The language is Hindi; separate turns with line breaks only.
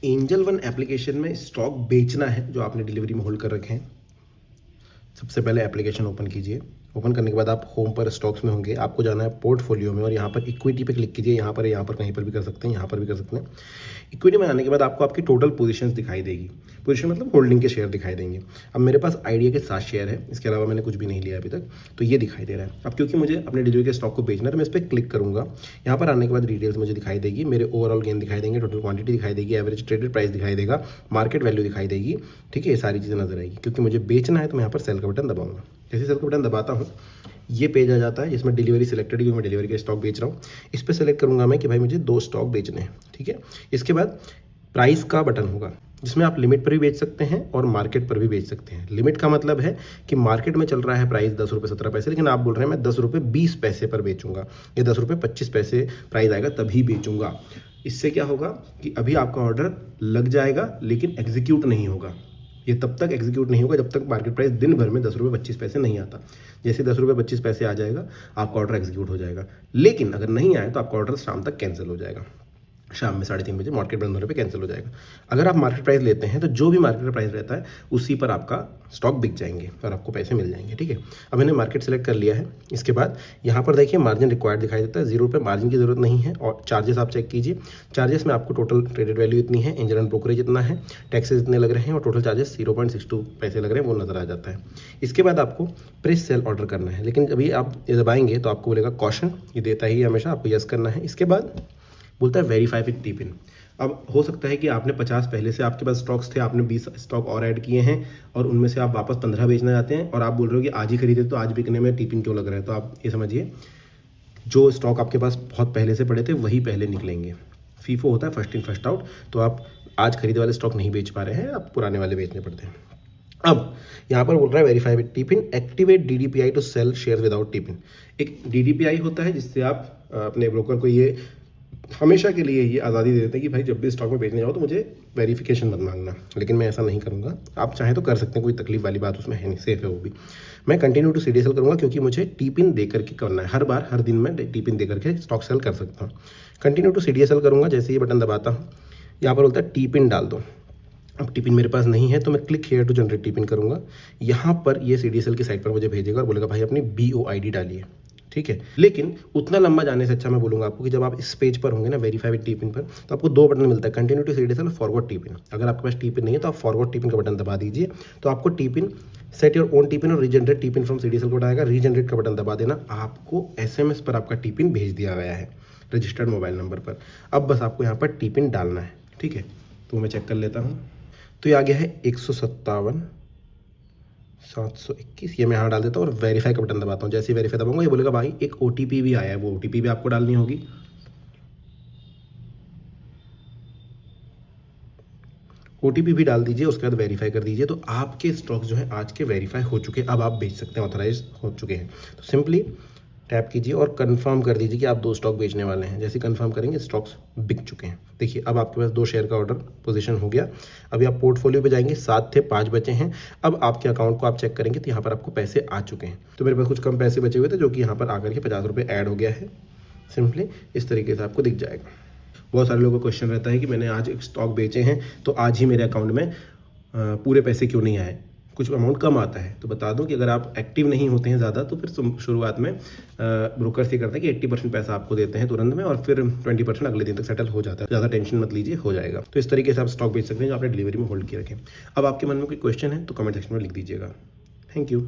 एंजल वन एप्लीकेशन में स्टॉक बेचना है जो आपने डिलीवरी में होल्ड कर रखे हैं। सबसे पहले एप्लीकेशन ओपन कीजिए। ओपन करने के बाद आप होम पर स्टॉक्स में होंगे, आपको जाना है पोर्टफोलियो में और यहाँ पर इक्विटी पे क्लिक कीजिए। यहाँ पर कहीं पर भी कर सकते हैं, यहाँ पर भी कर सकते हैं। इक्विटी में आने के बाद आपको आपकी टोटल पोजीशंस दिखाई देगी। पोजीशन मतलब होल्डिंग के शेयर दिखाई देंगे। अब मेरे पास आइडिया के 7 शेयर है, इसके अलावा मैंने कुछ भी नहीं लिया अभी तक, तो ये दिखाई दे रहा है। अब क्योंकि मुझे अपने डिलीवरी के स्टॉक को बेचना है तो मैं इस पर क्लिक करूँगा। यहाँ पर आने के बाद डिटेल्स मुझे दिखाई देगी, मेरे ओवरऑल गेन दिखाई देंगे, टोटल क्वांटिटी दिखाई देगी, एवरेज ट्रेडेड प्राइस दिखाई देगा, मार्केट वैल्यू दिखाई देगी। ठीक है, ये सारी चीज़ें नजर आएगी। क्योंकि मुझे बेचना है तो मैं यहाँ पर सेल का बटन दबाऊंगा। जैसे सेल का बटन दबाता हूँ ये पेज आ जाता है जिसमें डिलीवरी सिलेक्टेड, क्योंकि मैं डिलीवरी के स्टॉक बेच रहा हूँ। इस पर सेलेक्ट करूंगा मैं कि भाई मुझे 2 स्टॉक बेचने हैं। ठीक है, इसके बाद प्राइस का बटन होगा जिसमें आप लिमिट पर भी बेच सकते हैं और मार्केट पर भी बेच सकते हैं। लिमिट का मतलब है कि मार्केट में चल रहा है प्राइस 10 रुपये 17 पैसे, लेकिन आप बोल रहे हैं मैं 10 रुपये 20 पैसे पर बेचूंगा, या 10 रुपये 25 पैसे प्राइस आएगा तभी बेचूंगा। इससे क्या होगा कि अभी आपका ऑर्डर लग जाएगा लेकिन एग्जीक्यूट नहीं होगा। ये तब तक एग्जीक्यूट नहीं होगा जब तक मार्केट प्राइस दिन भर में 10 रुपये 25 पैसे नहीं आता। जैसे 10 रुपये 25 पैसे आ जाएगा आपका ऑर्डर एग्जीक्यूट हो जाएगा। लेकिन अगर नहीं आए तो आपका ऑर्डर शाम तक कैंसिल हो जाएगा। शाम में 3:30 बजे मार्केट बंद होने पे कैंसिल हो जाएगा। अगर आप मार्केट प्राइस लेते हैं तो जो भी मार्केट प्राइस रहता है उसी पर आपका स्टॉक बिक जाएंगे और आपको पैसे मिल जाएंगे। ठीक है, अब मैंने मार्केट सेलेक्ट कर लिया है। इसके बाद यहाँ पर देखिए मार्जिन रिक्वायर्ड दिखाई देता है। 0 रुपये मार्जिन की जरूरत नहीं है। और चार्जेस आप चेक कीजिए। चार्जेस में आपको टोटल ट्रेडेड वैल्यू इतनी है, एंजल एंड ब्रोकरेज इतना है, टैक्सेस इतने लग रहे हैं और टोटल चार्जेस 0.62 पैसे लग रहे हैं, वो नजर आ जाता है। इसके बाद आपको प्रेस सेल ऑर्डर करना है, लेकिन अभी आप ये दबाएंगे तो आपको बोलेगा कॉशन, ये देता ही हमेशा, आपको यस करना है। इसके बाद बोलता है वेरीफाई विद टिपिन। अब हो सकता है कि आपने 50 पहले से आपके पास स्टॉक्स थे, आपने 20 स्टॉक और ऐड किए हैं और उनमें से आप वापस 15 बेचना चाहते हैं और आप बोल रहे हो कि आज ही खरीदे तो आज बिकने में टिपिन क्यों लग रहा है। तो आप ये समझिए जो स्टॉक आपके पास बहुत पहले से पड़े थे वही पहले निकलेंगे। फीफो होता है फर्स्ट इन फर्स्ट आउट, तो आप आज खरीदे वाले स्टॉक नहीं बेच पा रहे हैं, आप पुराने वाले बेचने पड़ते हैं। अब यहाँ पर बोल रहा है verify with TPIN, activate DDPI to sell share without TPIN. एक डीडीपीआई होता है जिससे आप अपने ब्रोकर को ये हमेशा के लिए ये आज़ादी दे देते हैं कि भाई जब भी स्टॉक में बेचने जाओ तो मुझे वेरिफिकेशन मत मांगना, लेकिन मैं ऐसा नहीं करूँगा। आप चाहें तो कर सकते हैं, कोई तकलीफ वाली बात उसमें है नहीं, सेफ है वो भी। मैं कंटिन्यू टू सीडीएसएल करूँगा क्योंकि मुझे टिपिन दे करके करना है। हर दिन मैं टिपिन दे करके स्टॉक सेल कर सकता हूँ। कंटिन्यू टू सीडीएसएल करूँगा। जैसे ये बटन दबाता हूँ यहाँ पर बोलता है टिपिन डाल दो। अब टिपिन मेरे पास नहीं है तो मैं क्लिक हेयर टू जनरेट टिपिन करूँगा। यहाँ पर ये सीडीएसएल की साइट पर मुझे भेजेगा और बोलेगा भाई अपनी BOID डालिए। ठीक है, लेकिन उतना लंबा जाने से अच्छा मैं बोलूँगा आपको कि जब आप इस पेज पर होंगे ना वेरीफाई विद टिपिन पर, तो आपको 2 बटन मिलता है, कंटिन्यू टू सीडीएसएल और फॉरवर्ड टिपिन। अगर आपके पास टिपिन नहीं है तो आप फॉरवर्ड टिपिन का बटन दबा दीजिए, तो आपको TPIN set your own TPIN और regenerate TPIN from CDSL code आएगा। रीजनरेट का बटन दबा देना, आपको SMS पर आपका टिपिन भेज दिया गया है रजिस्टर्ड मोबाइल नंबर पर। अब बस आपको यहाँ पर टिपिन डालना है। ठीक है, तो मैं चेक कर लेता हूँ। तो ये आ गया है 157 721, ये मैं यहाँ डाल देता हूँ और वेरीफाई का बटन दबाता हूँ। जैसे ही वेरीफाई दबाऊंगा ये बोलेगा भाई एक OTP भी आया है, वो OTP भी आपको डालनी होगी। OTP भी डाल दीजिए, उसके बाद वेरीफाई कर दीजिए। तो आपके स्टॉक्स जो है आज के वेरीफाई हो चुके हैं, अब आप बेच सकते हैं, ऑथराइज हो चुके हैं। तो सिंपली टैप कीजिए और कंफर्म कर दीजिए कि आप 2 स्टॉक बेचने वाले हैं। जैसे कंफर्म करेंगे स्टॉक्स बिक चुके हैं। देखिए अब आपके पास 2 शेयर का ऑर्डर पोजीशन हो गया। अभी आप पोर्टफोलियो पे जाएंगे, 7 थे 5 बचे हैं। अब आपके अकाउंट को आप चेक करेंगे तो यहाँ पर आपको पैसे आ चुके हैं। तो मेरे पास कुछ कम पैसे बचे हुए थे जो कि यहाँ पर आकर के 50 रुपये ऐड हो गया है। सिंपली इस तरीके से आपको दिख जाएगा। बहुत सारे लोगों का क्वेश्चन रहता है कि मैंने आज एक स्टॉक बेचे हैं तो आज ही मेरे अकाउंट में पूरे पैसे क्यों नहीं आए, कुछ अमाउंट कम आता है। तो बता दूं कि अगर आप एक्टिव नहीं होते हैं ज़्यादा तो फिर शुरुआत में ब्रोकर्स ये करते हैं कि 80% पैसा आपको देते हैं तुरंत में और फिर 20% अगले दिन तक सेटल हो जाता है। ज़्यादा टेंशन मत लीजिए, हो जाएगा। तो इस तरीके से आप स्टॉक बेच सकते हैं जो आपने डिलीवरी में होल्ड किए रखें। अब आपके मन में कोई क्वेश्चन है तो कमेंट सेक्शन में लिख दीजिएगा। Thank you.